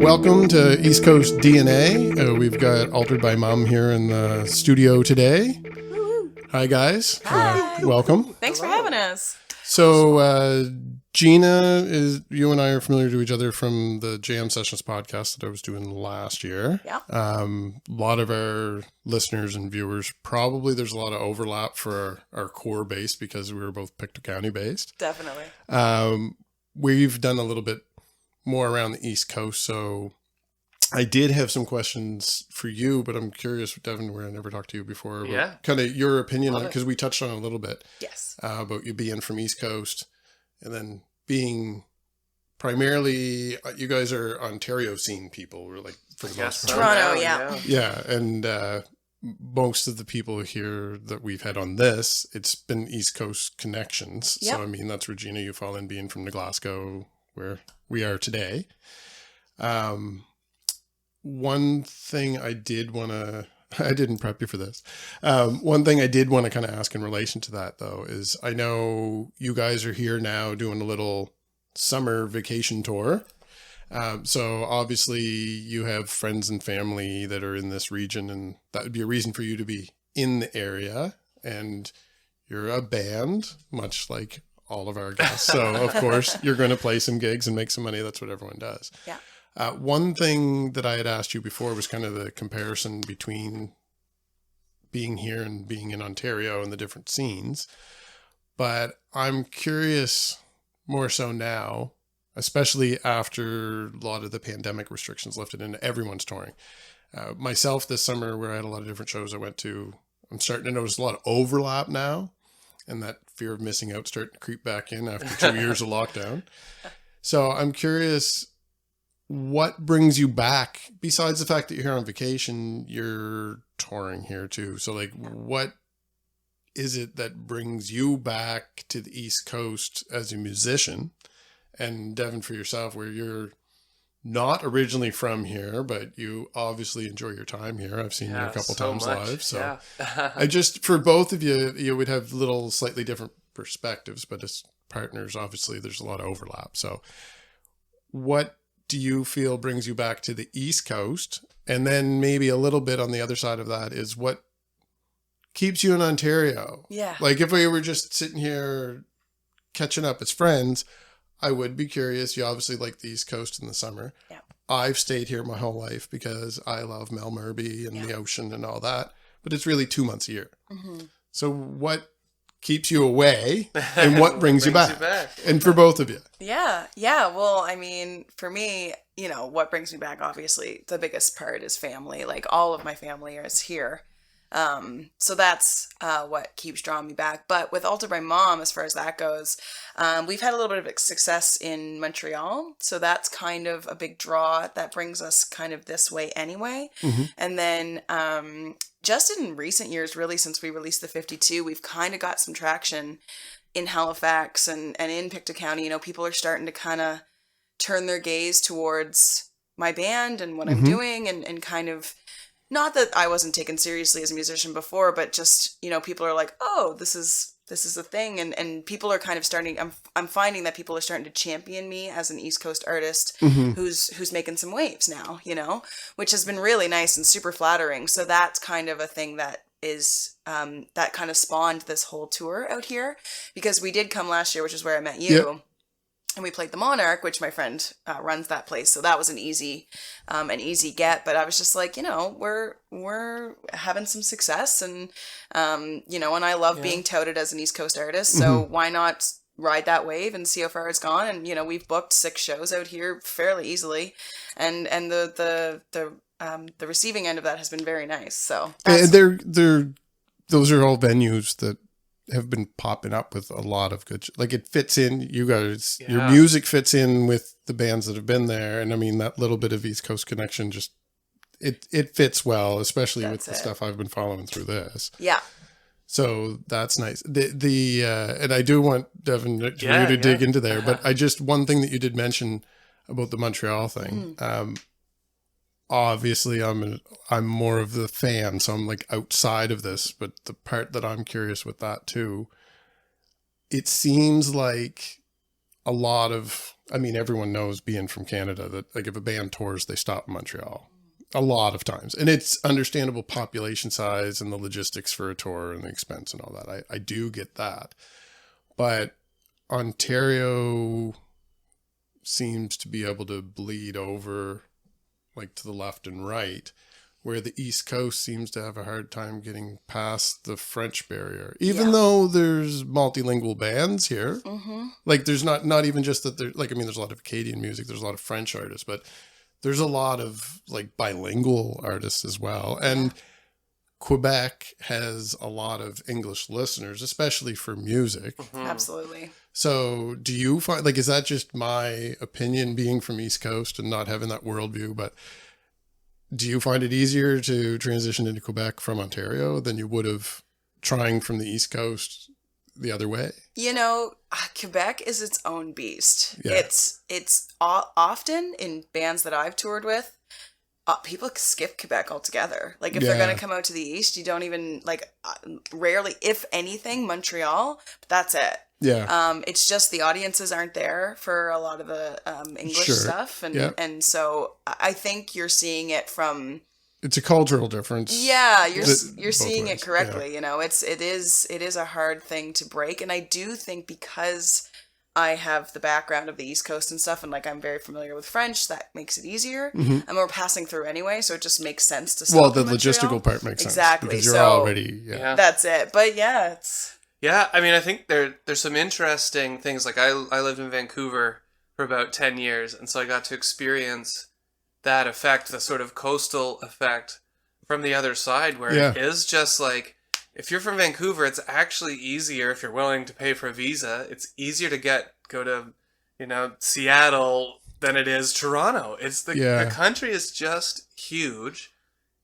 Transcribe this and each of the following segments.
Welcome to East Coast DNA. We've got Altered by Mom here in the studio today. Woo-woo. Hi, guys. Hi. Welcome. Thanks for having us. So, Gina, you and I are familiar to each other from the Jam Sessions podcast that I was doing last year. Yeah. A lot of our listeners and viewers, probably there's a lot of overlap for our core base because we were both Pictou County based. Definitely. We've done a little bit more around the East Coast, so I did have some questions for you, but I'm curious, Devin, where I never talked to you before, about kind of your opinion on it, because we touched on it a little bit. Yes. About you being from East Coast and then being primarily, you guys are Ontario scene people, or like for the most part. Toronto, yeah. Yeah, and most of the people here that we've had on this, it's been East Coast connections. Yep. So, I mean, that's Regina, you fall in being from New Glasgow, where we are today. One thing I did want to, I didn't prep you for this. One thing I did want to kind of ask in relation to that, though, is I know you guys are here now doing a little summer vacation tour. So obviously you have friends and family that are in this region, and that would be a reason for you to be in the area. And you're a band, much like all of our guests. So of course you're going to play some gigs and make some money. That's what everyone does. Yeah. One thing that I had asked you before was kind of the comparison between being here and being in Ontario and the different scenes. But I'm curious more so now, especially after a lot of the pandemic restrictions lifted and everyone's touring. Myself this summer, where I had a lot of different shows I went to, I'm starting to notice a lot of overlap now, and that fear of missing out starting to creep back in after 2 years of lockdown. So I'm curious, what brings you back besides the fact that you're here on vacation? You're touring here too. So like, what is it that brings you back to the East Coast as a musician? And Devin, for yourself, where you're not originally from here, but you obviously enjoy your time here. I've seen you a couple times live. So I just, for both of you, you would have little slightly different perspectives, but as partners, obviously there's a lot of overlap. So what do you feel brings you back to the East Coast? And then maybe a little bit on the other side of that is what keeps you in Ontario? Yeah. Like if we were just sitting here catching up as friends, I would be curious. You obviously like the East Coast in the summer. Yeah. I've stayed here my whole life because I love Melmerby and the ocean and all that, but it's really 2 months a year. Mm-hmm. So what keeps you away and what brings you back? And for both of you. Yeah. Yeah. Well, I mean, for me, you know, what brings me back, obviously, the biggest part is family. Like all of my family is here. So that's what keeps drawing me back. But with Altered by Mom, as far as that goes, we've had a little bit of success in Montreal. So that's kind of a big draw that brings us kind of this way anyway. Mm-hmm. And then just in recent years, really, since we released the 52, we've kind of got some traction in Halifax and in Pictou County. You know, people are starting to kind of turn their gaze towards my band and what I'm doing and kind of, not that I wasn't taken seriously as a musician before, but just, you know, people are like, oh, this is a thing. And people are kind of starting, I'm finding that people are starting to champion me as an East Coast artist who's making some waves now, you know, which has been really nice and super flattering. So that's kind of a thing that is, that kind of spawned this whole tour out here, because we did come last year, which is where I met you. Yep. And we played the Monarch, which my friend runs that place. So that was an easy get. But I was just like, you know, we're having some success, and you know, and I love being touted as an East Coast artist. So why not ride that wave and see how far it's gone? And you know, we've booked 6 shows out here fairly easily, and the receiving end of that has been very nice. So and those are all venues that have been popping up with a lot of good, like it fits in, you guys, your music fits in with the bands that have been there. And I mean, that little bit of East Coast connection, just, it fits well, especially with the stuff I've been following through this. Yeah. So that's nice. And I do want Devin for you to dig into there, but one thing that you did mention about the Montreal thing, obviously I'm more of the fan, so I'm like outside of this, but the part that I'm curious with that too, it seems like a lot of I mean, everyone knows, being from Canada, that like if a band tours, they stop in Montreal a lot of times. And it's understandable, population size and the logistics for a tour and the expense and all that. I do get that. But Ontario seems to be able to bleed over like to the left and right, where the East Coast seems to have a hard time getting past the French barrier, even though there's multilingual bands here. Like there's not even just that there, like, I mean, there's a lot of Acadian music, there's a lot of French artists, but there's a lot of like bilingual artists as well. And Quebec has a lot of English listeners, especially for music. Absolutely. So do you find, like, is that just my opinion being from East Coast and not having that worldview, but do you find it easier to transition into Quebec from Ontario than you would have trying from the East Coast the other way? You know, Quebec is its own beast. Yeah. It's often in bands that I've toured with, people skip Quebec altogether. Like if they're going to come out to the East, you don't even like, rarely, if anything, Montreal, but that's it. Yeah. It's just the audiences aren't there for a lot of the English stuff, and so I think you're seeing it from. It's a cultural difference. Yeah, you're seeing ways. it correctly. You know, it is a hard thing to break, and I do think because I have the background of the East Coast and stuff, and like I'm very familiar with French, that makes it easier. And we're passing through anyway, so it just makes sense to. Well, the logistical part makes sense exactly because you're so already that's it. But yeah, it's. Yeah, I mean, I think there's some interesting things. Like I lived in Vancouver for about 10 years, and so I got to experience that effect, the sort of coastal effect from the other side, where it is just like, if you're from Vancouver, it's actually easier if you're willing to pay for a visa. It's easier to go to, Seattle than it is Toronto. It's the country is just huge.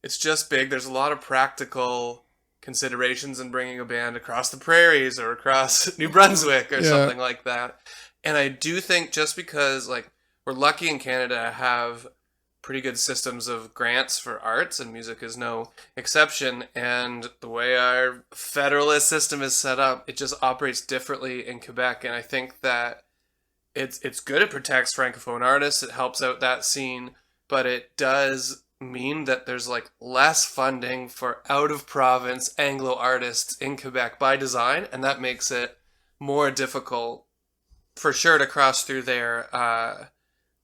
It's just big. There's a lot of practical considerations in bringing a band across the prairies or across New Brunswick or something like that. And I do think just because like we're lucky in Canada to have pretty good systems of grants for arts, and music is no exception, and the way our federalist system is set up, it just operates differently in Quebec. And I think that it's good. It protects Francophone artists, it helps out that scene, but it does mean that there's like less funding for out of province Anglo artists in Quebec by design, and that makes it more difficult for sure to cross through there.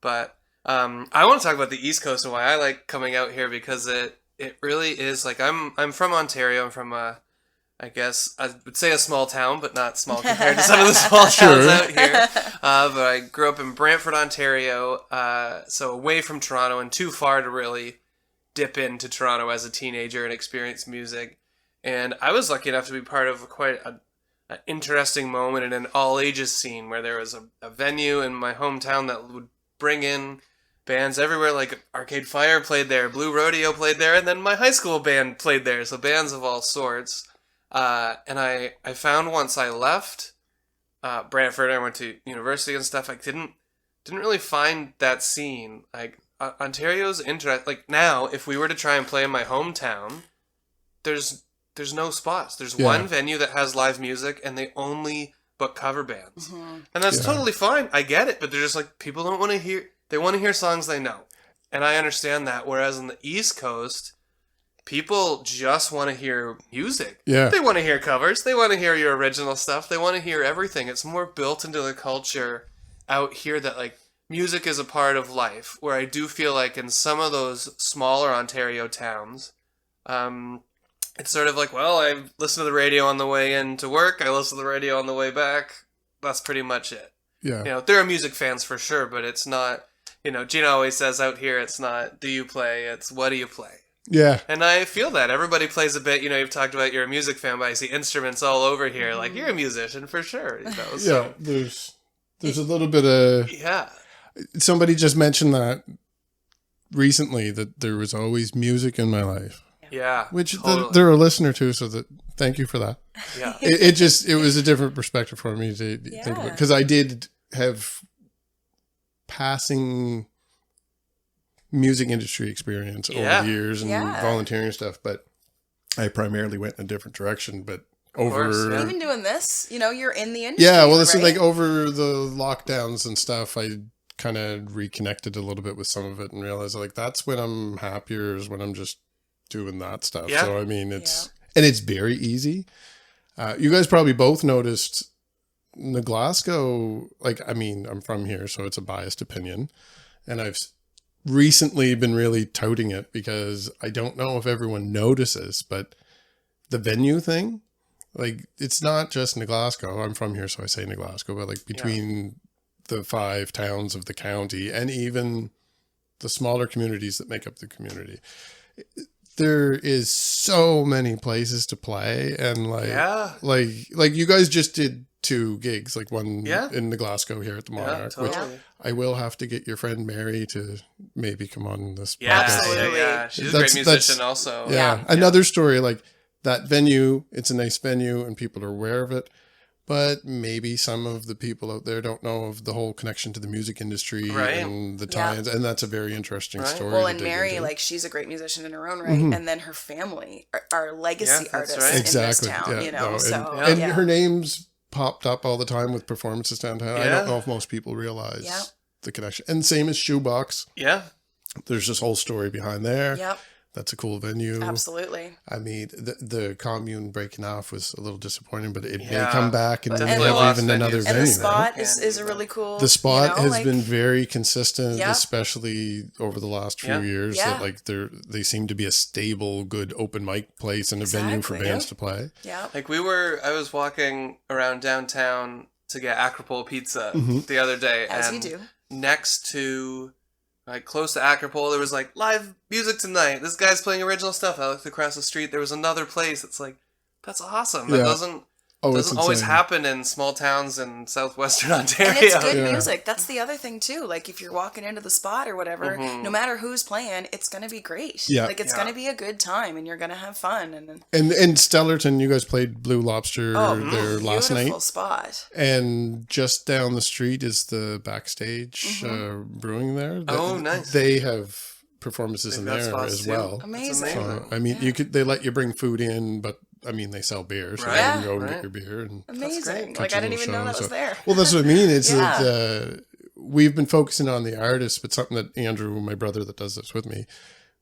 But I want to talk about the East Coast and why I like coming out here, because it really is like I'm from Ontario. I'm from I guess I would say a small town, but not small compared to some of the small towns out here. But I grew up in Brantford, Ontario, so away from Toronto and too far to really dip into Toronto as a teenager and experience music. And I was lucky enough to be part of quite an interesting moment in an all-ages scene where there was a venue in my hometown that would bring in bands everywhere. Like Arcade Fire played there, Blue Rodeo played there, and then my high school band played there, so bands of all sorts. And I found once I left Brantford, I went to university and stuff, I didn't really find that scene. Like Ontario's like now, if we were to try and play in my hometown, there's no spots. There's one venue that has live music, and they only book cover bands, and that's totally fine. I get it, but they're just like, people don't want to hear. They want to hear songs they know, and I understand that. Whereas on the East Coast, people just want to hear music. Yeah, they want to hear covers. They want to hear your original stuff. They want to hear everything. It's more built into the culture out here that like. Music is a part of life, where I do feel like in some of those smaller Ontario towns, it's sort of like, well, I listen to the radio on the way into work, I listen to the radio on the way back, that's pretty much it. Yeah. There are music fans for sure, but it's not, Gina always says out here, it's not, do you play, it's what do you play? Yeah. And I feel that. Everybody plays a bit, you've talked about you're a music fan, but I see instruments all over here, like, you're a musician for sure, So. Yeah, there's a little bit of... Yeah. Somebody just mentioned that recently, that there was always music in my life. Yeah, which totally. They're a listener to, so thank you for that. Yeah, it was a different perspective for me to think about, because I did have passing music industry experience over the years and volunteering stuff, but I primarily went in a different direction. But over. course, Even doing this, you're in the industry. Yeah, well, this is right? like over the lockdowns and stuff. I kind of reconnected a little bit with some of it and realized like that's when I'm happier is when I'm just doing that stuff. Yeah. So I mean, it's very easy. You guys probably both noticed the Glasgow. Like, I mean, I'm from here, so it's a biased opinion, and I've recently been really touting it because I don't know if everyone notices, but the venue thing, like, it's not just Glasgow. I'm from here, so I say Glasgow, but like between the 5 towns of the county and even the smaller communities that make up the community, there is so many places to play. And like you guys just did 2 gigs, like one in Glasgow here at the Monarch, totally. which I will have to get your friend Mary to maybe come on this podcast. Absolutely. Yeah. She's a great musician also. Yeah. Another story, like that venue, it's a nice venue and people are aware of it. But maybe some of the people out there don't know of the whole connection to the music industry and the tie-ins, and that's a very interesting story. Well, and Mary, like, she's a great musician in her own right, and then her family are legacy artists in this town. And her name's popped up all the time with performances downtown. I don't know if most people realize the connection. And same as Shoebox. Yeah, there's this whole story behind there. Yep. That's a cool venue. Absolutely. I mean, the commune breaking off was a little disappointing, but it may come back and have even another venue. And the spot is a really cool. The spot has been very consistent, especially over the last few years. That like they seem to be a stable, good open mic place and a venue for bands to play. Yeah. Like I was walking around downtown to get Acropole pizza the other day, As and you do. next to, like, close to Acropole, there was like live music tonight. This guy's playing original stuff. I looked across the street. There was another place. It's like, that's awesome. That doesn't always happen in small towns in southwestern Ontario. And it's good music. That's the other thing too. Like, if you're walking into the spot or whatever, no matter who's playing, it's going to be great. Yeah. Like, it's going to be a good time and you're going to have fun. And Stellarton, you guys played Blue Lobster there last night. Beautiful spot. And just down the street is the Backstage Brewing there. Nice. They have performances in there as well. Amazing. So, I mean, they let you bring food in, but I mean, they sell beer, so you can go and get your beer. And amazing. Like, I didn't even know that was there. Well, that's what I mean. It's that we've been focusing on the artists, but something that Andrew, my brother that does this with me,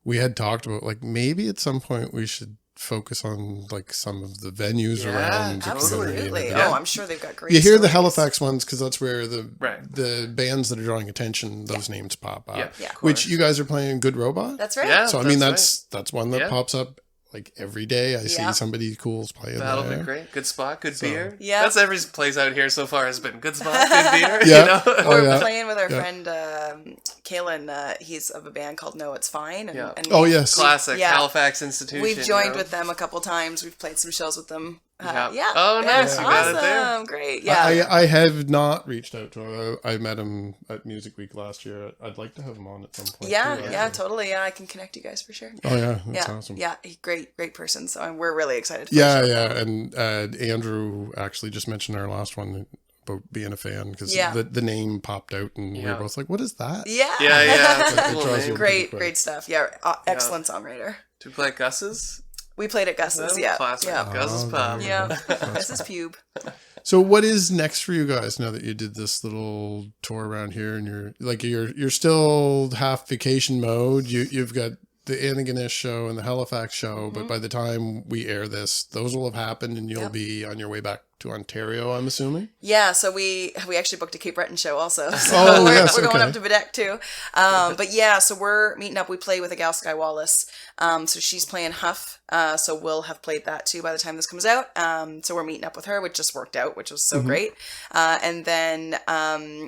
we had talked about, like, maybe at some point we should focus on like some of the venues around the community. Absolutely. I'm sure they've got great You hear the stories. Halifax ones because that's where the bands that are drawing attention, those names pop up. Yeah, which you guys are playing Good Robot. That's right. Yeah, so I mean that's one that pops up like every day. I see somebody cool's playing That'll there. be great. Good spot, good beer. Yeah. That's every place out here so far has been good spot, good beer. Yeah. You know? We're playing with our friend Kaylin. He's of a band called No It's Fine. And yes. Classic Halifax institution. We've joined with them a couple times. We've played some shows with them. Oh, nice. You got it there. Great. Yeah. I have not reached out to him. I met him at Music Week last year. I'd like to have him on at some point. Yeah, totally. Yeah, I can connect you guys for sure. Oh yeah, that's awesome. Yeah, great person. So we're really excited. And Andrew actually just mentioned our last one about being a fan because the name popped out and we were both like, "What is that?" Yeah. Great stuff. Yeah, excellent songwriter. Do we play at Gus's? We played at Gus's, Classic. Gus's Pub. Yeah, Gus's Pube. So what is next for you guys now that you did this little tour around here and you're still half vacation mode? You've got the Antigonish show and the Halifax show, but by the time we air this, those will have happened and you'll be on your way back to Ontario, I'm assuming? Yeah, so we actually booked a Cape Breton show also. So we're going up to Bedeck too. But yeah, so we're meeting up. We play with a gal, Sky Wallace. So she's playing Huff. So we'll have played that too by the time this comes out. So we're meeting up with her, which just worked out, which was so great. And then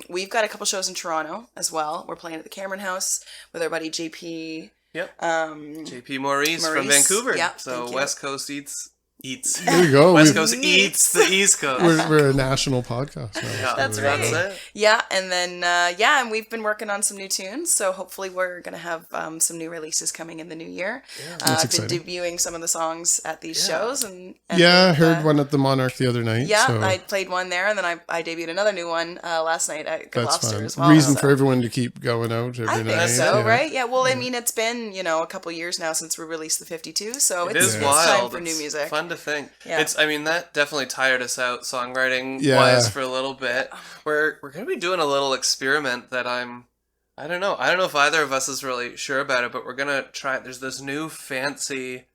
we've got a couple shows in Toronto as well. We're playing at the Cameron House with our buddy JP. Yep. JP Maurice from Vancouver. Yep, so West Coast eats. There you go. West Coast eats the East Coast. We're a national podcast now. Yeah, that's right. That's it. Yeah, and then and we've been working on some new tunes. So hopefully we're gonna have some new releases coming in the new year. I've been debuting some of the songs at these shows, and I heard one at the Monarch the other night. Yeah, so. I played one there, and then I debuted another new one last night at Good Lobster as well. Reason for everyone to keep going out every night. I think so, right? Yeah. Well, I mean, it's been a couple years now since we released the 52, so it's wild. time for new music. Fun to think. Yeah. I mean, that definitely tired us out songwriting Yeah. wise for a little bit. We're going to be doing a little experiment that I don't know. I don't know if either of us is really sure about it, but we're going to try. There's this new fancy.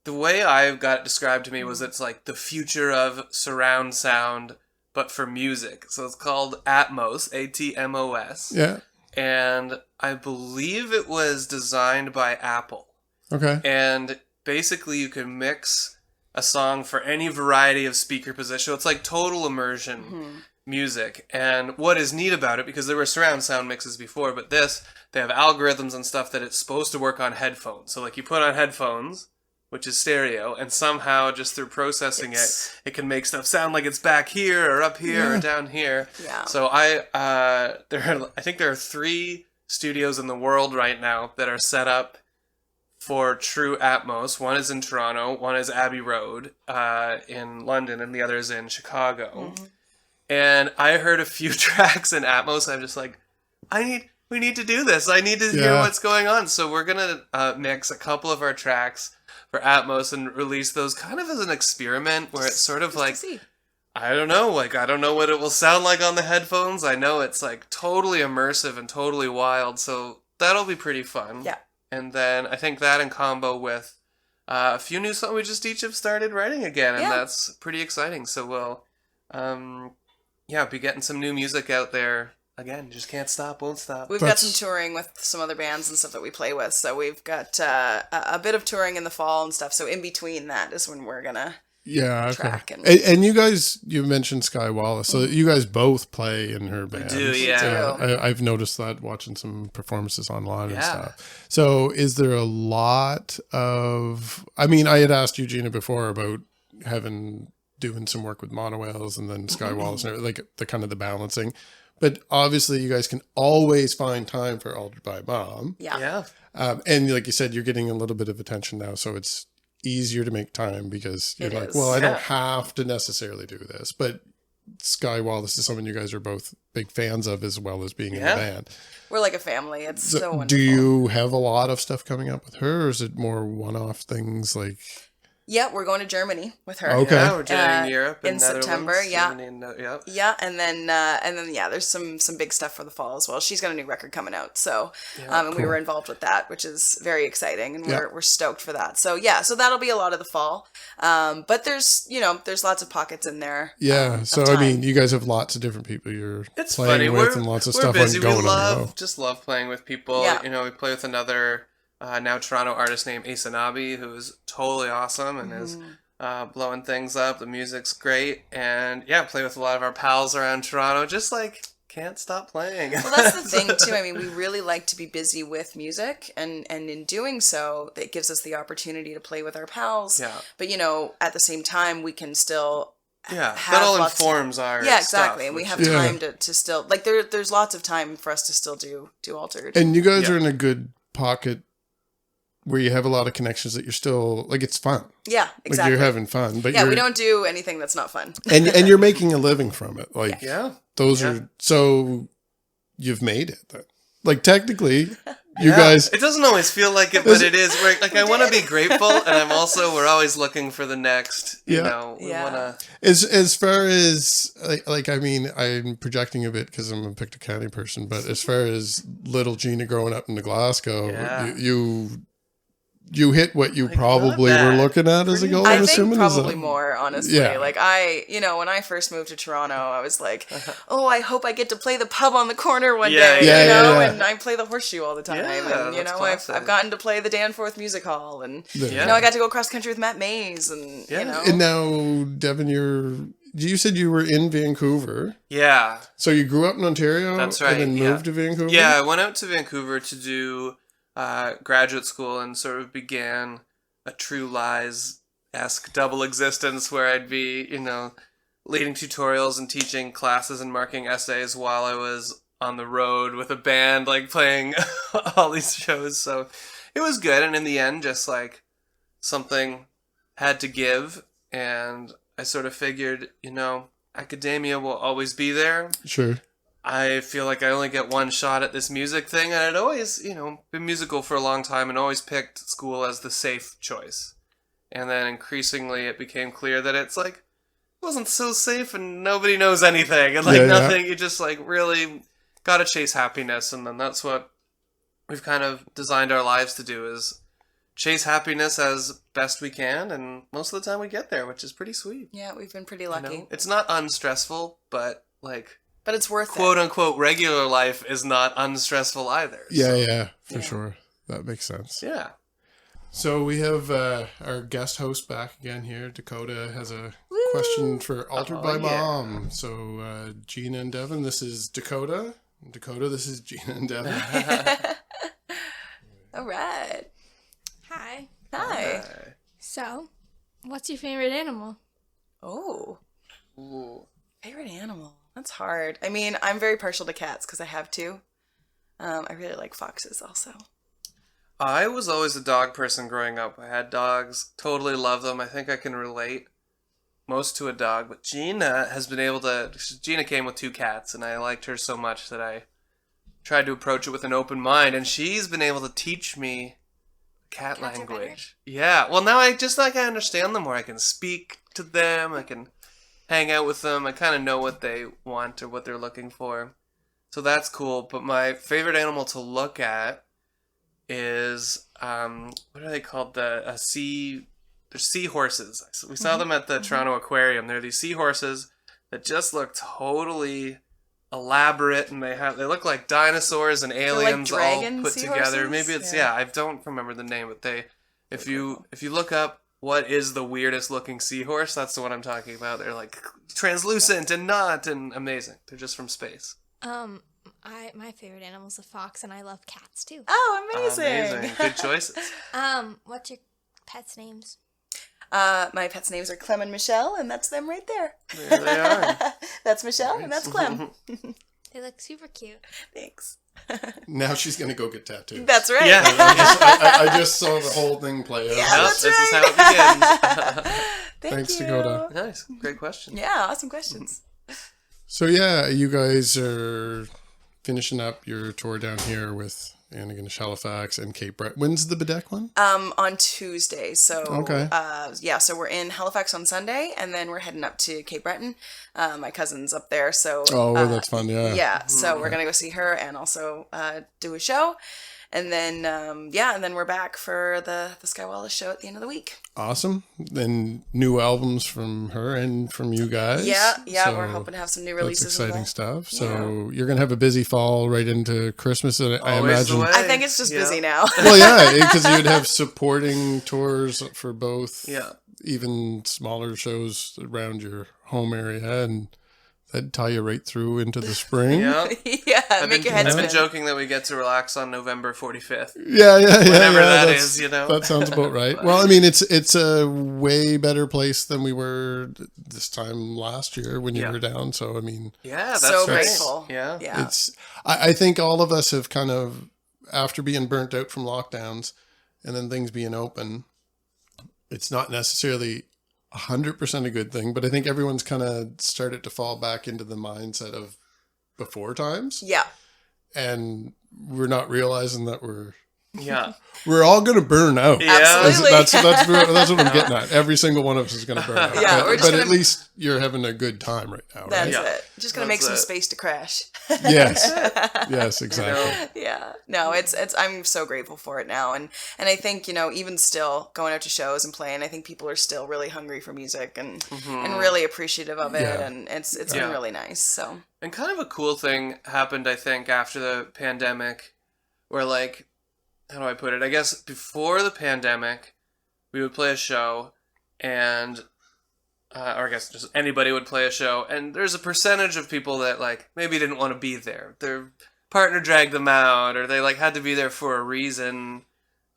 The way I got it described to me was it's like the future of surround sound, but for music. So it's called Atmos, ATMOS. Yeah. And I believe it was designed by Apple. Okay. And basically you can mix a song for any variety of speaker position. It's like total immersion music. And what is neat about it, because there were surround sound mixes before, but they have algorithms and stuff that it's supposed to work on headphones. So like you put on headphones, which is stereo, and somehow just through processing it can make stuff sound like it's back here or up here or down here. Yeah. So I think there are 3 studios in the world right now that are set up for true Atmos. One is in Toronto, one is Abbey Road in London, and the other is in Chicago. And I heard a few tracks in Atmos. I'm just like, we need to do this. I need to hear what's going on. So we're gonna mix a couple of our tracks for Atmos and release those kind of as an experiment where it's sort of Just like, to see. I don't know what it will sound like on the headphones. I know it's like totally immersive and totally wild, so that'll be pretty fun. Yeah. And then I think that in combo with a few new songs we just each have started writing again, and that's pretty exciting. So we'll, be getting some new music out there. Again, just can't stop, won't stop. We've got some touring with some other bands and stuff that we play with, so we've got a bit of touring in the fall and stuff. So in between that is when we're gonna track. And you guys, you mentioned Sky Wallace, so you guys both play in her band. We do, yeah. I've noticed that watching some performances online and stuff. So is there a lot of? I mean, I had asked Eugenia before about doing some work with Monorails and then Sky Wallace and like the balancing. But obviously, you guys can always find time for Altered by Mom. Yeah. And like you said, you're getting a little bit of attention now, so it's easier to make time because you're It is. well, I don't have to necessarily do this. But Sky Wallace is someone you guys are both big fans of as well as being in the band. We're like a family. It's so wonderful. Do you have a lot of stuff coming up with her, or is it more one-off things like... Yeah, we're going to Germany with her. Okay. Yeah, we're doing Europe in September. Yeah, yeah, and then there's some big stuff for the fall as well. She's got a new record coming out, so and we were involved with that, which is very exciting, and we're stoked for that. So so that'll be a lot of the fall. But there's lots of pockets in there. Yeah, so I mean, you guys have lots of different people you're playing with, and lots of stuff busy. going we on. Just love playing with people. Yeah. We play with another. Now Toronto artist named Asanabi, who is totally awesome and is blowing things up. The music's great, and play with a lot of our pals around Toronto. Just like can't stop playing. Well, that's the thing too. I mean, we really like to be busy with music, and in doing so, it gives us the opportunity to play with our pals. Yeah. But at the same time, we can still. That all informs our exactly, stuff, and we have time to still there's lots of time for us to still do Altered. And you guys are in a good pocket where you have a lot of connections that you're still like it's fun. Yeah, exactly. Like you're having fun, but we don't do anything that's not fun. and you're making a living from it. Like those are so you've made it. Then. Like technically, you guys. It doesn't always feel like it, but it is. Like I want to be grateful, and we're always looking for the next. We want to. As far as like I mean, I'm projecting a bit because I'm a Pictou County person, but as far as little Gina growing up in Glasgow, you hit what you probably were looking at as a goal. I think probably more, honestly. Yeah. Like when I first moved to Toronto, I was like, oh, I hope I get to play the pub on the corner one day, and I play the Horseshoe all the time. Yeah, and, I've gotten to play the Danforth Music Hall, and, I got to go cross country with Matt Mays, and, And now, Devin, you said you were in Vancouver. Yeah. So you grew up in Ontario? That's right. And then moved to Vancouver? Yeah, I went out to Vancouver to do graduate school and sort of began a True Lies-esque double existence where I'd be, leading tutorials and teaching classes and marking essays while I was on the road with a band, like playing all these shows. So it was good. And in the end, just like something had to give. And I sort of figured, academia will always be there. Sure. I feel like I only get one shot at this music thing, and I'd always, been musical for a long time and always picked school as the safe choice. and then increasingly it became clear that it's like it wasn't so safe and nobody knows anything and like nothing. You just like really gotta chase happiness, and then that's what we've kind of designed our lives to do, is chase happiness as best we can, and most of the time we get there, which is pretty sweet. Yeah, we've been pretty lucky. You know? It's not unstressful, but like, but it's worth quote unquote regular life is not unstressful either. Yeah, for sure. That makes sense. Yeah. So we have our guest host back again here. Dakota has a question for Altered by Mom. So Gina and Devin, this is Dakota. Dakota, this is Gina and Devin. All right. Hi. Hi. So, what's your favorite animal? Oh. Ooh. Favorite animal? That's hard. I mean, I'm very partial to cats because I have two. I really like foxes also. I was always a dog person growing up. I had dogs, totally love them. I think I can relate most to a dog, but Gina has been able to... Gina came with 2 cats, and I liked her so much that I tried to approach it with an open mind, and she's been able to teach me cat Cats language. Yeah, well now I just like I understand them more. I can speak to them, I can hang out with them, I kind of know what they want or what they're looking for. So that's cool, but my favorite animal to look at is what are they called? They're seahorses. We saw them at the Toronto Aquarium. They're these seahorses that just look totally elaborate, and they look like dinosaurs and aliens like all dragon put seahorses? together. Maybe it's I don't remember the name, but if you look up what is the weirdest looking seahorse, that's the one I'm talking about. They're like translucent and not and amazing. They're just from space. My favorite animal is a fox, and I love cats too. Oh, amazing. Good choices. What's your pets' names? My pets' names are Clem and Michelle, and that's them right there. There they are. That's Michelle, and that's Clem. They look super cute. Thanks. Now she's going to go get tattoos. That's right. Yeah. I just saw the whole thing play out. Yeah, that's This is right. how it begins. Thanks, you. Dakota. Nice. Great question. Yeah, awesome questions. So yeah, you guys are finishing up your tour down here with Antigonish, Halifax, and Cape Breton. When's the Bedeck one? On Tuesday. So Okay. So we're in Halifax on Sunday, and then we're heading up to Cape Breton. My cousin's up there, so That's fun. Yeah. yeah. So we're gonna go see her and also do a show, and then and then we're back for the Sky Wallace show at the end of the week. Awesome. Then new albums from her and from you guys. Yeah, So we're hoping to have some new that's releases. exciting stuff. So you're gonna have a busy fall right into Christmas, and I Always the imagine. way. I think it's just busy now. Well, yeah, because you'd have supporting tours for both. Yeah. Even smaller shows around your home area, and that'd tie you right through into the spring. Yeah. Yeah, make your head I've spin. been joking that we get to relax on November 45th. Yeah. Whenever that that's- is, you know. That sounds about right. Well, I mean, it's a way better place than we were this time last year when you were down. So, I mean, Yeah, that's So right. grateful. Yeah. Yeah. I think all of us have kind of, after being burnt out from lockdowns and then things being open, it's not necessarily 100% a good thing, but I think everyone's kind of started to fall back into the mindset of before times. Yeah. And we're not realizing that Yeah. we're all going to burn out. Yeah. Absolutely. That's what I'm getting at. Every single one of us is going to burn out. Yeah, we're just but at gonna- least you're having a good time right now, That's right? Yeah. it. Just gonna That's make some it. space to crash. Yes. Yes, exactly. Yeah. No, it's I'm so grateful for it now, and I think even still going out to shows and playing, I think people are still really hungry for music and really appreciative of it, Yeah. and it's Yeah. been really nice. So And kind of a cool thing happened, I think, after the pandemic, where, like, how do I put it? I guess before the pandemic, we would play a show, and, or I guess just anybody would play a show, and there's a percentage of people that, like, maybe didn't want to be there. Their partner dragged them out, or they, like, had to be there for a reason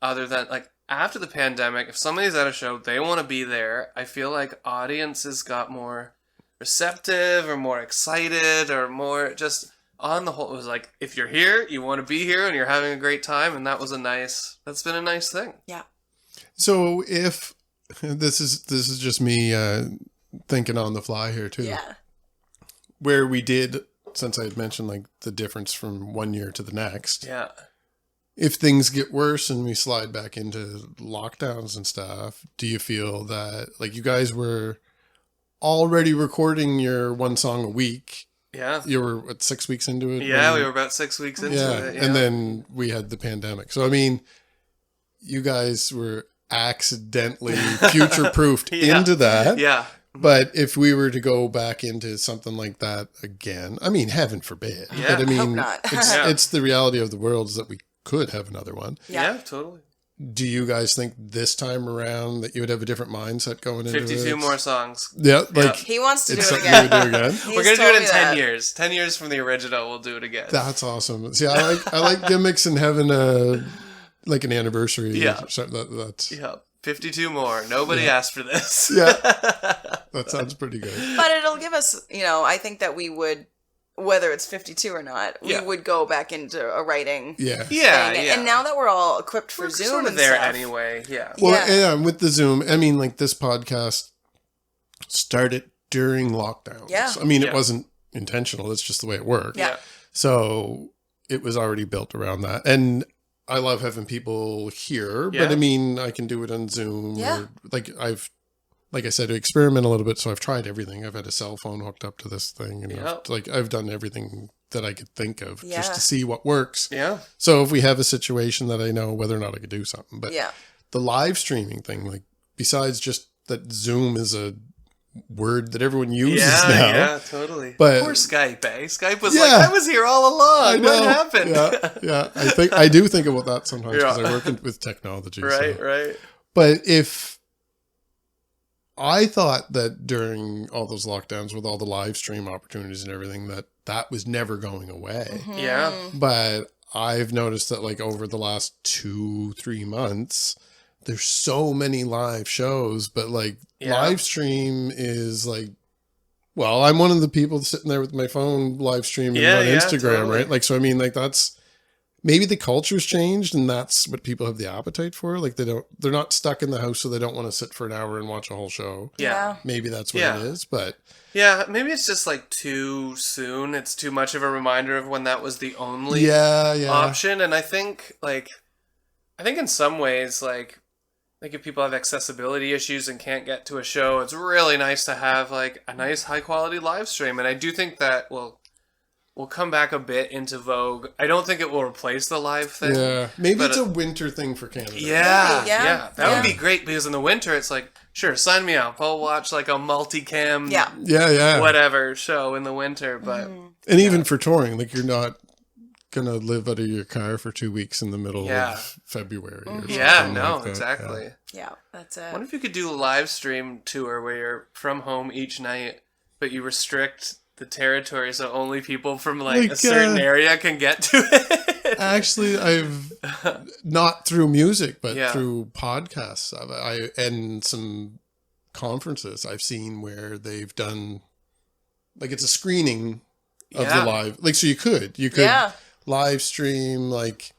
other than, like, after the pandemic, if somebody's at a show, they want to be there. I feel like audiences got more receptive or more excited or more just on the whole. It was like, if you're here, you want to be here and you're having a great time, and that's been a nice thing. yeah. So if this is just me thinking on the fly here too, Yeah. where we did, since I had mentioned like the difference from one year to the next, Yeah. if things get worse and we slide back into lockdowns and stuff, do you feel that like you guys were already recording your one song a week? Yeah. You were what, 6 weeks into it? Yeah, we were about 6 weeks into it. Yeah. And then we had the pandemic. So I mean, you guys were accidentally future-proofed into that. Yeah. But if we were to go back into something like that again, I mean, heaven forbid. Yeah. But I mean, Hope not. it's the reality of the world is that we could have another one. Yeah, totally. Do you guys think this time around that you would have a different mindset going into it? 52 more songs. Yeah, like He wants to do it's it something you again. would do again. We're going to do it in 10 years. 10 years from the original, we'll do it again. That's awesome. See, I like gimmicks and having a like an anniversary. Yeah. So that's Yeah. 52 more. Nobody asked for this. yeah. That sounds pretty good. But it'll give us, I think that we would, whether it's 52 or not, we would go back into a writing Yeah. Yeah, thing. yeah. And now that we're all equipped for we're Zoom sort of and there stuff, anyway. Yeah. Well, Yeah. and with the Zoom, I mean, like this podcast started during lockdown. Yeah. I mean, Yeah. it wasn't intentional. It's just the way it worked. Yeah. So it was already built around that. And I love having people here, but Yeah. I mean, I can do it on Zoom. Yeah. Or, like I said, to experiment a little bit. So I've tried everything. I've had a cell phone hooked up to this thing, and I've done everything that I could think of just Yeah. to see what works. Yeah. So if we have a situation that I know whether or not I could do something, but Yeah. the live streaming thing, like besides just that Zoom is a word that everyone uses now. Yeah, totally. But- poor Skype, eh? Skype was Yeah. like, I was here all along. What happened? Yeah. I do think about that sometimes because Yeah. I work with technology. Right, so. right. But if I thought that during all those lockdowns with all the live stream opportunities and everything, that was never going away. Mm-hmm. Yeah. But I've noticed that like over the last 2-3 months, there's so many live shows, but like live stream is like, well, I'm one of the people sitting there with my phone live streaming on Instagram, totally. right? Like, so I mean, like that's maybe the culture's changed and that's what people have the appetite for. Like they're not stuck in the house, so they don't want to sit for an hour and watch a whole show. Yeah. Maybe that's what Yeah. it is, but Yeah, maybe it's just like too soon. It's too much of a reminder of when that was the only yeah. option. And I think in some ways, like if people have accessibility issues and can't get to a show, it's really nice to have like a nice high quality live stream. And I do think that will come back a bit into vogue. I don't think it will replace the live thing. Yeah. Maybe But it's a winter thing for Canada. Yeah, Yeah. yeah. That Yeah. would be great because in the winter it's like, sure, sign me up. I'll watch like a multicam Yeah. whatever show in the winter, but And even for touring, like you're not gonna live out of your car for 2 weeks in the middle of February. Or yeah, something no, like that. exactly. Yeah, that's it. I wonder if you could do a live stream tour where you're from home each night, but you restrict the territory so only people from like a certain area can get to it. Actually, I've not through music, but Yeah. through podcasts. And some conferences I've seen where they've done like it's a screening of the live. Like so, you could live stream like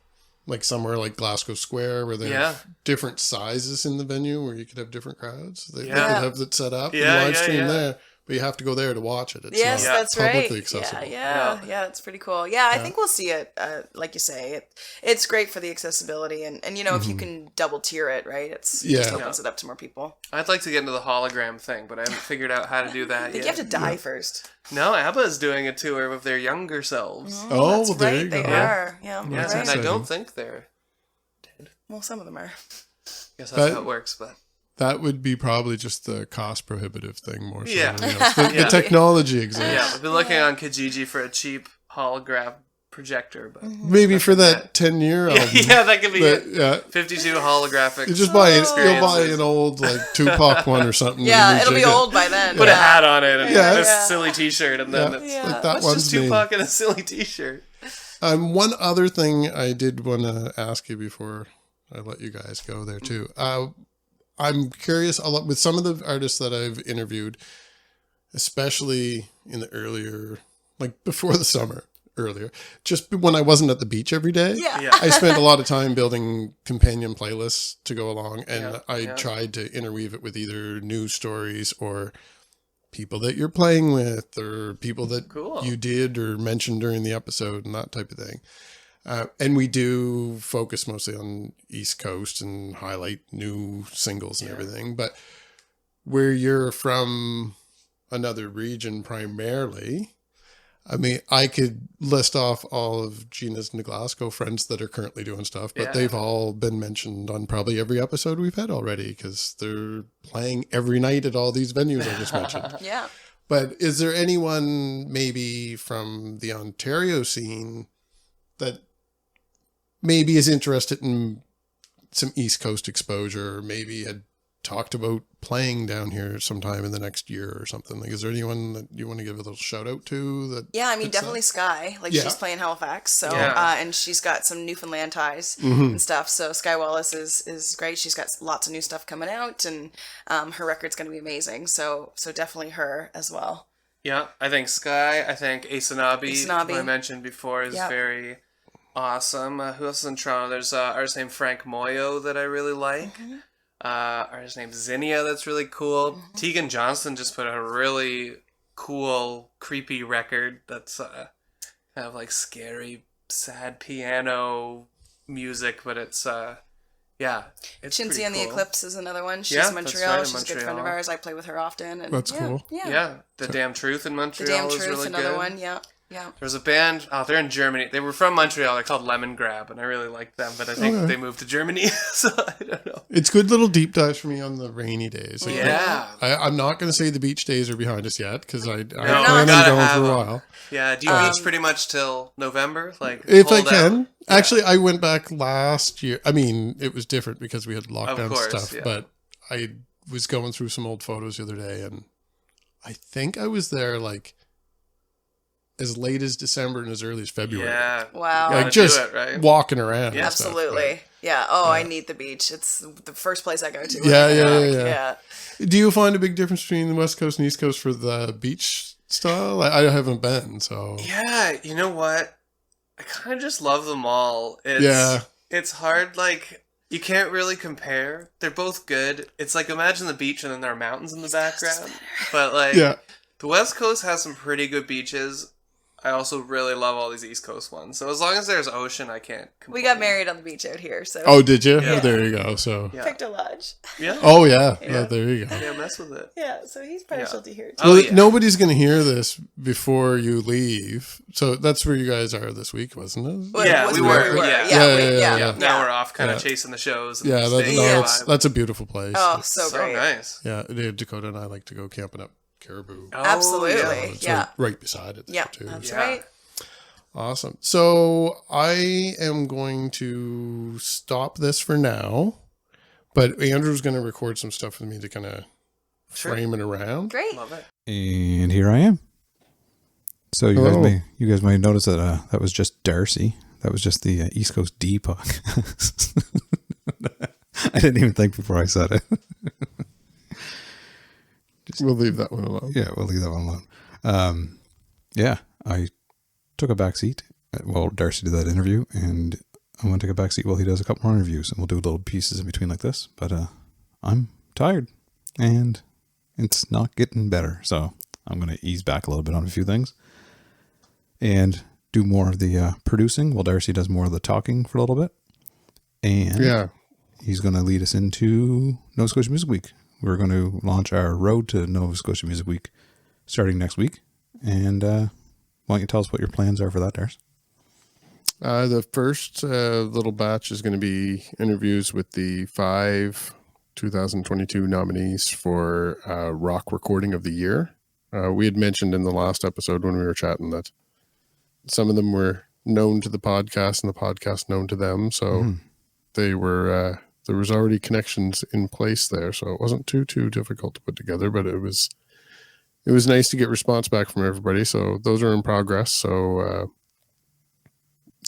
somewhere like Glasgow Square where they have different sizes in the venue where you could have different crowds. They could have it set up and live stream there. But you have to go there to watch it. It's Yes, not that's publicly right. accessible. Yeah, it's pretty cool. Yeah, I think we'll see it. Like you say, it's great for the accessibility, and if you can double tier it, right? It just opens it up to more people. I'd like to get into the hologram thing, but I haven't figured out how to do that I think yet. you have to die first. No, ABBA's doing a tour with their younger selves. Oh, That's well, there right. you They go. are. Yeah, Yeah, right. and I don't think they're. Well, some of them are. Guess that's But- how it works, but. That would be probably just the cost prohibitive thing more so Yeah. than anything else. The technology exists. Yeah, I've been looking on Kijiji for a cheap holograph projector, but Maybe for that 10-year album. yeah, that could be But, it. 52 holographic. You just buy it. You'll buy experiences. an old like Tupac one or something. Yeah, and it'll be rejig it. old by then. Put a hat on it and Yeah. this Yeah. silly T-shirt, and then it's Like that that's one's just me. Tupac in a silly T-shirt. One other thing I did want to ask you before I let you guys go there too. I'm curious a lot with some of the artists that I've interviewed, especially in the earlier, like before the summer, earlier, just when I wasn't at the beach every day. Yeah. I spent a lot of time building companion playlists to go along, and I yeah. tried to interweave it with either news stories or people that you're playing with or people that Cool. you did or mentioned during the episode and that type of thing. And we do focus mostly on East Coast and highlight new singles and everything. But where you're from another region primarily, I mean, I could list off all of Gina's New Glasgow friends that are currently doing stuff, but they've all been mentioned on probably every episode we've had already because they're playing every night at all these venues I just mentioned. Yeah. But is there anyone maybe from the Ontario scene that maybe is interested in some East Coast exposure, or maybe had talked about playing down here sometime in the next year or something? Like, is there anyone that you want to give a little shout out to? That Yeah, I mean, fits definitely that? Sky. Like, she's playing Halifax, so and she's got some Newfoundland ties and stuff. So Sky Wallace is great. She's got lots of new stuff coming out, and her record's going to be amazing. So definitely her as well. Yeah, I think Sky. I think Asanabi, who I mentioned before, is very awesome. Who else is in Toronto? There's artist named Frank Moyo that I really like. Artist named Zinnia that's really cool. Tegan Johnston just put a really cool, creepy record that's kind of like scary, sad piano music, but it's it's Chintzy pretty and the cool. Eclipse is another one. She's Yeah, in that's Montreal. right, in She's a good friend of Montreal. ours. I play with her often. And That's cool. Yeah. The Damn Truth in The Montreal Damn is Truth, really another good. one. Yeah. There's a band, they're in Germany. They were from Montreal. They're called Lemon Grab, and I really liked them, but I think they moved to Germany, so I don't know. It's good little deep dives for me on the rainy days. Like, Yeah. I'm not going to say the beach days are behind us yet because I plan we on gotta going have for a them. while. Yeah, do you beach pretty much till November? Like, If I hold can. out? Actually, I went back last year. I mean, it was different because we had lockdown course, stuff, yeah. but I was going through some old photos the other day, and I think I was there like as late as December and as early as February. Yeah. Wow. Gotta Like just do it, right? walking around. Yeah. and stuff, Absolutely. Yeah. Oh, I need the beach. It's the first place I go to. Yeah. Do you find a big difference between the West Coast and East Coast for the beach style? I haven't been, so. Yeah, you know what? I kind of just love them all. It's hard, like, you can't really compare. They're both good. It's like, imagine the beach and then there are mountains in the background. But, like, the West Coast has some pretty good beaches. I also really love all these East Coast ones. So as long as there's ocean, I can't complain. We got married on the beach out here, so. Oh, did you? Yeah. There you go. So. Yeah. Picked a lodge. Yeah. Oh, yeah. There you go. Yeah, mess with it. Yeah, so he's partial to here too. Oh, yeah. Nobody's going to hear this before you leave. So that's where you guys are this week, wasn't it? Well, Yeah, we were. Yeah. Now we're off kind of chasing the shows. And Yeah, staying that's a beautiful place. Oh, so great. nice. Yeah, Dakota and I like to go camping up Caribou. Oh, Absolutely. It's Yeah. right beside it. Yeah, too. that's Yeah. right. Awesome. So I am going to stop this for now, but Andrew's going to record some stuff with me to kind of frame it around. Great. Love it. And here I am. So you guys may notice that that was just Darcy. That was just the East Coast D podcast. I didn't even think before I said it. We'll leave that one alone. Yeah, we'll leave that one alone. I took a back seat while Darcy did that interview, and I'm going to take a back seat while he does a couple more interviews, and we'll do little pieces in between like this. But I'm tired, and it's not getting better, so I'm going to ease back a little bit on a few things and do more of the producing while Darcy does more of the talking for a little bit. And he's going to lead us into Nova Scotia Music Week. We're going to launch our road to Nova Scotia Music Week starting next week. And why don't you tell us what your plans are for that, Darcy? The first little batch is going to be interviews with the 5 2022 nominees for Rock Recording of the Year. We had mentioned in the last episode when we were chatting that some of them were known to the podcast and the podcast known to them. So they were, there was already connections in place there. So it wasn't too difficult to put together, but it was nice to get response back from everybody. So those are in progress. So,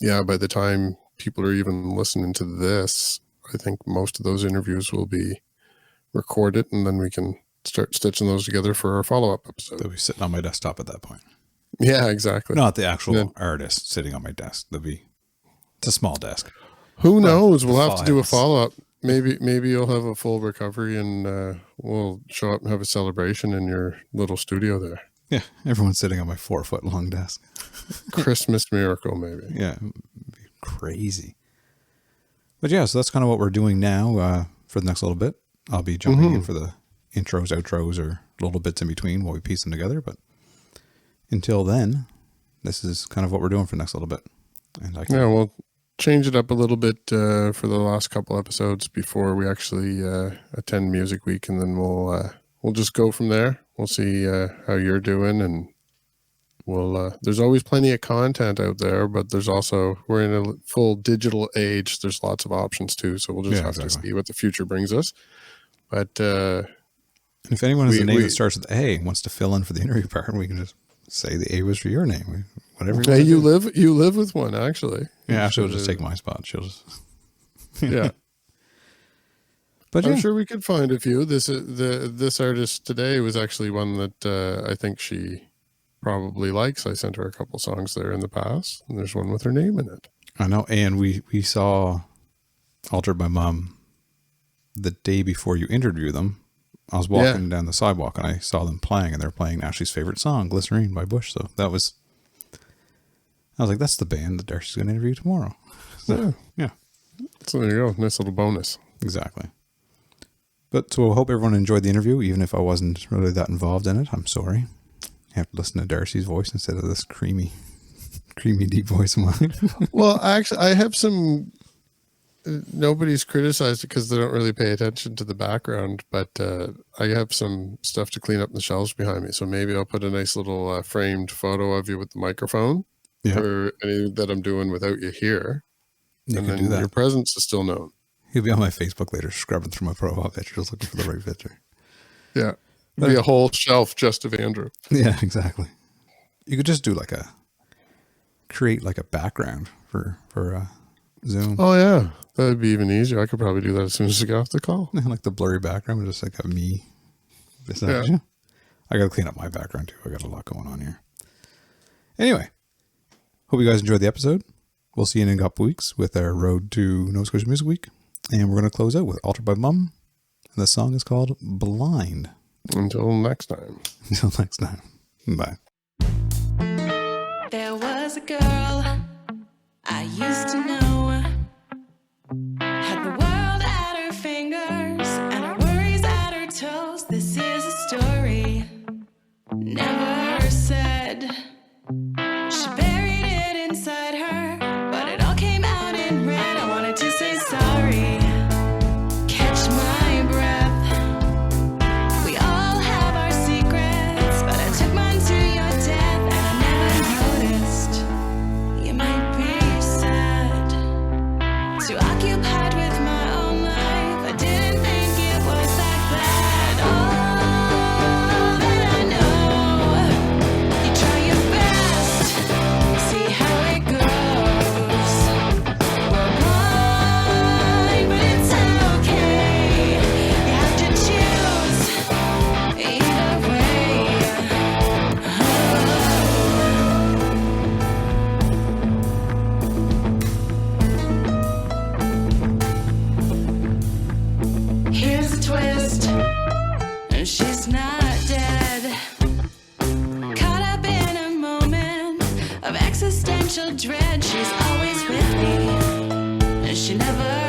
by the time people are even listening to this, I think most of those interviews will be recorded, and then we can start stitching those together for our follow-up episode. They'll be sitting on my desktop at that point. Yeah, exactly. Not the actual artist sitting on my desk. It's a small desk. Who knows? We'll have to do a files. follow-up. Maybe you'll have a full recovery, and we'll show up and have a celebration in your little studio there. Yeah, everyone's sitting on my 4-foot long desk. Christmas miracle, maybe. Yeah, crazy. But yeah, so that's kind of what we're doing now for the next little bit. I'll be jumping in for the intros, outros, or little bits in between while we piece them together. But until then, this is kind of what we're doing for the next little bit. And we'll change it up a little bit for the last couple episodes before we actually attend Music Week, and then we'll just go from there. We'll see how you're doing, and we'll. There's always plenty of content out there, but there's also, we're in a full digital age. There's lots of options too, so we'll just have to see what the future brings us. But if anyone has a name that starts with A and wants to fill in for the interview part, we can just say the A was for your name. Whatever. Hey, you live with one, actually. Yeah, Ashley will just take my spot. She'll just yeah. But I'm sure we could find a few. This artist today was actually one that I think she probably likes. I sent her a couple songs there in the past, and there's one with her name in it. I know, and we saw Altered by Mom the day before you interviewed them. I was walking down the sidewalk and I saw them playing, and they're playing Ashley's favorite song, Glycerine by Bush. So I was like, that's the band that Darcy's going to interview tomorrow. So, yeah. So there you go. Nice little bonus. Exactly. But so I hope everyone enjoyed the interview, even if I wasn't really that involved in it. I'm sorry. You have to listen to Darcy's voice instead of this creamy, deep voice of mine. Well, actually, I have some... Nobody's criticized it because they don't really pay attention to the background, but I have some stuff to clean up the shelves behind me. So maybe I'll put a nice little framed photo of you with the microphone for anything that I'm doing without you here. And then your presence is still known. He'll be on my Facebook later, scrubbing through my profile picture, just looking for the right picture. Yeah. It'll be a whole shelf just of Andrew. Yeah, exactly. You could just do create a background for Zoom. Oh, yeah. That would be even easier. I could probably do that as soon as I get off the call. Like the blurry background, just like me. Yeah. I got to clean up my background too. I got a lot going on here. Anyway, hope you guys enjoyed the episode. We'll see you in a couple weeks with our road to Nova Scotia Music Week. And we're going to close out with Altered by Mum. And the song is called Blind. Until next time. Until next time. Bye. There was a girl I used to know. Had the world at her fingers and her worries at her toes. This is a story never said. She buried it inside her, but it all came out in red. I wanted to say sorry, catch my breath. We all have our secrets, but I took mine to your death, and I never noticed. You might be sad, too occupied with my own life. I didn't think it was that bad. All that I know, you try your best, see how it goes. We're blind, but it's okay. You have to choose either way. Here's a twist, and she's not dead. Caught up in a moment of existential dread. She's always with me, and she never